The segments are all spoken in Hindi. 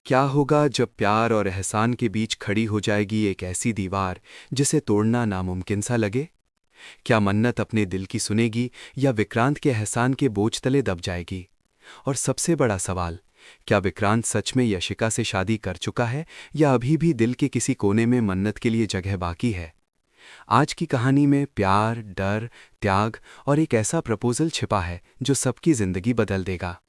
क्या होगा जब प्यार और एहसान के बीच खड़ी हो जाएगी एक ऐसी दीवार जिसे तोड़ना नामुमकिन सा लगे? क्या मन्नत अपने दिल की सुनेगी या विक्रांत के एहसान के बोझ तले दब जाएगी? और सबसे बड़ा सवाल, क्या विक्रांत सच में यशिका से शादी कर चुका है या अभी भी दिल के किसी कोने में मन्नत के लिए जगह बाकी है? आज की कहानी में प्यार, डर, त्याग और एक ऐसा प्रपोजल छिपा है जो सबकी जिंदगी बदल देगा।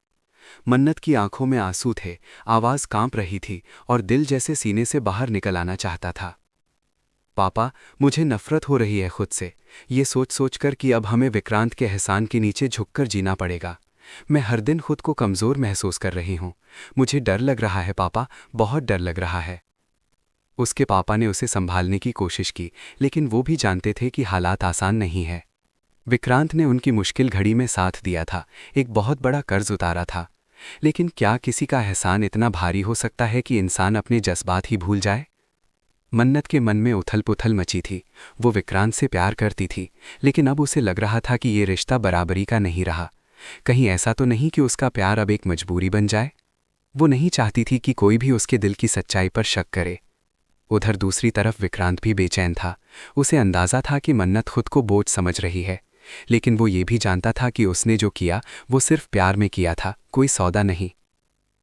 मन्नत की आंखों में आंसू थे, आवाज कांप रही थी और दिल जैसे सीने से बाहर निकल आना चाहता था। पापा, मुझे नफरत हो रही है खुद से, ये सोच सोच कर कि अब हमें विक्रांत के एहसान के नीचे झुककर जीना पड़ेगा। मैं हर दिन खुद को कमज़ोर महसूस कर रही हूँ। मुझे डर लग रहा है पापा, बहुत डर लग रहा है। उसके पापा ने उसे संभालने की कोशिश की, लेकिन वो भी जानते थे कि हालात आसान नहीं है। विक्रांत ने उनकी मुश्किल घड़ी में साथ दिया था, एक बहुत बड़ा कर्ज उतारा था। लेकिन क्या किसी का एहसान इतना भारी हो सकता है कि इंसान अपने जज्बात ही भूल जाए? मन्नत के मन में उथल पुथल मची थी। वो विक्रांत से प्यार करती थी, लेकिन अब उसे लग रहा था कि ये रिश्ता बराबरी का नहीं रहा। कहीं ऐसा तो नहीं कि उसका प्यार अब एक मजबूरी बन जाए? वो नहीं चाहती थी कि कोई भी उसके दिल की सच्चाई पर शक करे। उधर दूसरी तरफ विक्रांत भी बेचैन था। उसे अंदाजा था कि मन्नत खुद को बोझ समझ रही है, लेकिन वो ये भी जानता था कि उसने जो किया वो सिर्फ प्यार में किया था, कोई सौदा नहीं।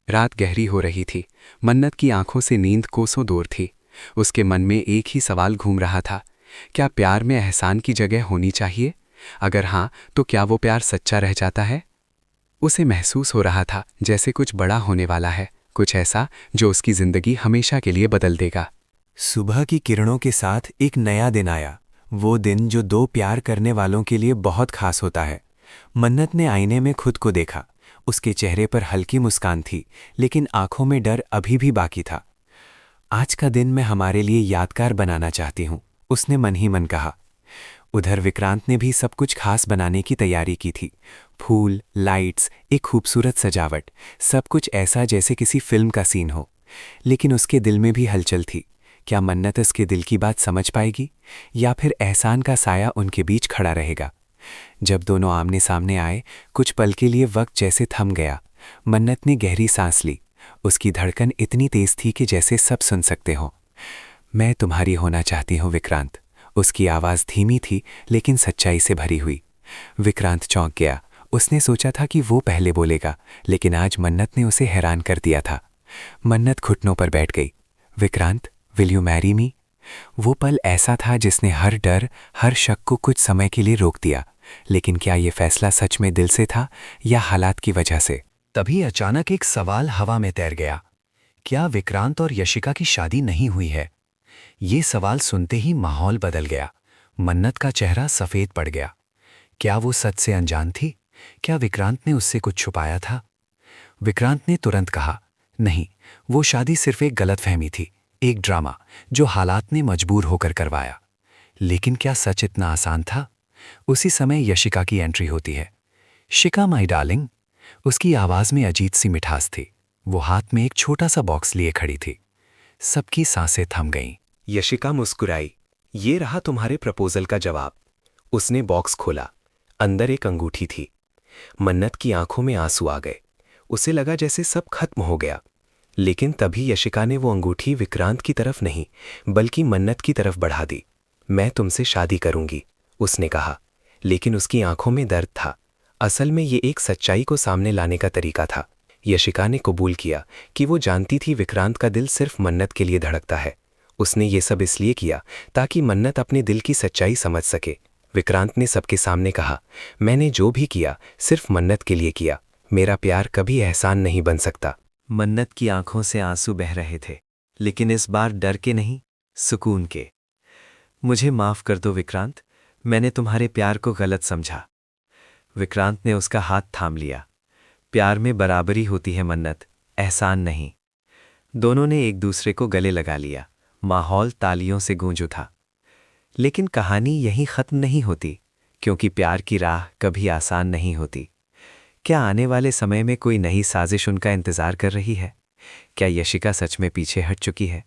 रात गहरी हो रही थी। मन्नत की आंखों से नींद कोसों दूर थी। उसके मन में एक ही सवाल घूम रहा था, क्या प्यार में एहसान की जगह होनी चाहिए? अगर हाँ, तो क्या वो प्यार सच्चा रह जाता है? उसे महसूस हो रहा था जैसे कुछ बड़ा होने वाला है, कुछ ऐसा जो उसकी जिंदगी हमेशा के लिए बदल देगा। सुबह की किरणों के साथ एक नया दिन आया। वो दिन जो दो प्यार करने वालों के लिए बहुत खास होता है। मन्नत ने आईने में खुद को देखा। उसके चेहरे पर हल्की मुस्कान थी, लेकिन आंखों में डर अभी भी बाकी था। आज का दिन मैं हमारे लिए यादगार बनाना चाहती हूँ, उसने मन ही मन कहा। उधर विक्रांत ने भी सब कुछ खास बनाने की तैयारी की थी। फूल, लाइट्स, एक खूबसूरत सजावट, सब कुछ ऐसा जैसे किसी फिल्म का सीन हो। लेकिन उसके दिल में भी हलचल थी। क्या मन्नत उसके दिल की बात समझ पाएगी, या फिर एहसान का साया उनके बीच खड़ा रहेगा? जब दोनों आमने सामने आए, कुछ पल के लिए वक्त जैसे थम गया। मन्नत ने गहरी सांस ली। उसकी धड़कन इतनी तेज थी कि जैसे सब सुन सकते हो। मैं तुम्हारी होना चाहती हूँ विक्रांत। उसकी आवाज़ धीमी थी, लेकिन सच्चाई से भरी हुई। विक्रांत चौंक गया। उसने सोचा था कि वो पहले बोलेगा, लेकिन आज मन्नत ने उसे हैरान कर दिया था। मन्नत घुटनों पर बैठ गई। Vikrant, will you marry me? वो पल ऐसा था जिसने हर डर, हर शक को कुछ समय के लिए रोक दिया। लेकिन क्या ये फैसला सच में दिल से था या हालात की वजह से? तभी अचानक एक सवाल हवा में तैर गया। क्या विक्रांत और यशिका की शादी नहीं हुई है? ये सवाल सुनते ही माहौल बदल गया। मन्नत का चेहरा सफेद पड़ गया। क्या वो सच से अनजान थी? क्या विक्रांत ने उससे कुछ छुपाया था? विक्रांत ने तुरंत कहा, नहीं, वो शादी सिर्फ एक गलतफहमी थी, एक ड्रामा जो हालात ने मजबूर होकर करवाया। लेकिन क्या सच इतना आसान था? उसी समय यशिका की एंट्री होती है। शिका माई डार्लिंग। उसकी आवाज में अजीब सी मिठास थी। वो हाथ में एक छोटा सा बॉक्स लिए खड़ी थी। सबकी सांसें थम गईं। यशिका मुस्कुराई। ये रहा तुम्हारे प्रपोजल का जवाब। उसने बॉक्स खोला। अंदर एक अंगूठी थी। मन्नत की आंखों में आंसू आ गए। उसे लगा जैसे सब खत्म हो गया। लेकिन तभी यशिका ने वो अंगूठी विक्रांत की तरफ नहीं, बल्कि मन्नत की तरफ बढ़ा दी। मैं तुमसे शादी करूंगी, उसने कहा। लेकिन उसकी आंखों में दर्द था। असल में ये एक सच्चाई को सामने लाने का तरीका था। यशिका ने कबूल किया कि वो जानती थी विक्रांत का दिल सिर्फ मन्नत के लिए धड़कता है। उसने ये सब इसलिए किया ताकि मन्नत अपने दिल की सच्चाई समझ सके। विक्रांत ने सबके सामने कहा, मैंने जो भी किया सिर्फ मन्नत के लिए किया। मेरा प्यार कभी एहसान नहीं बन सकता। मन्नत की आंखों से आंसू बह रहे थे, लेकिन इस बार डर के नहीं, सुकून के। मुझे माफ कर दो विक्रांत, मैंने तुम्हारे प्यार को गलत समझा। विक्रांत ने उसका हाथ थाम लिया। प्यार में बराबरी होती है मन्नत, एहसान नहीं। दोनों ने एक दूसरे को गले लगा लिया। माहौल तालियों से गूंज उठा। लेकिन कहानी यहीं खत्म नहीं होती, क्योंकि प्यार की राह कभी आसान नहीं होती। क्या आने वाले समय में कोई नई साजिश उनका इंतजार कर रही है? क्या यशिका सच में पीछे हट चुकी है,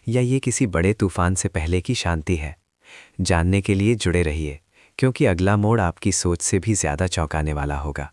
या ये किसी बड़े तूफान से पहले की शांति है? जानने के लिए जुड़े रहिए, क्योंकि अगला मोड़ आपकी सोच से भी ज्यादा चौंकाने वाला होगा।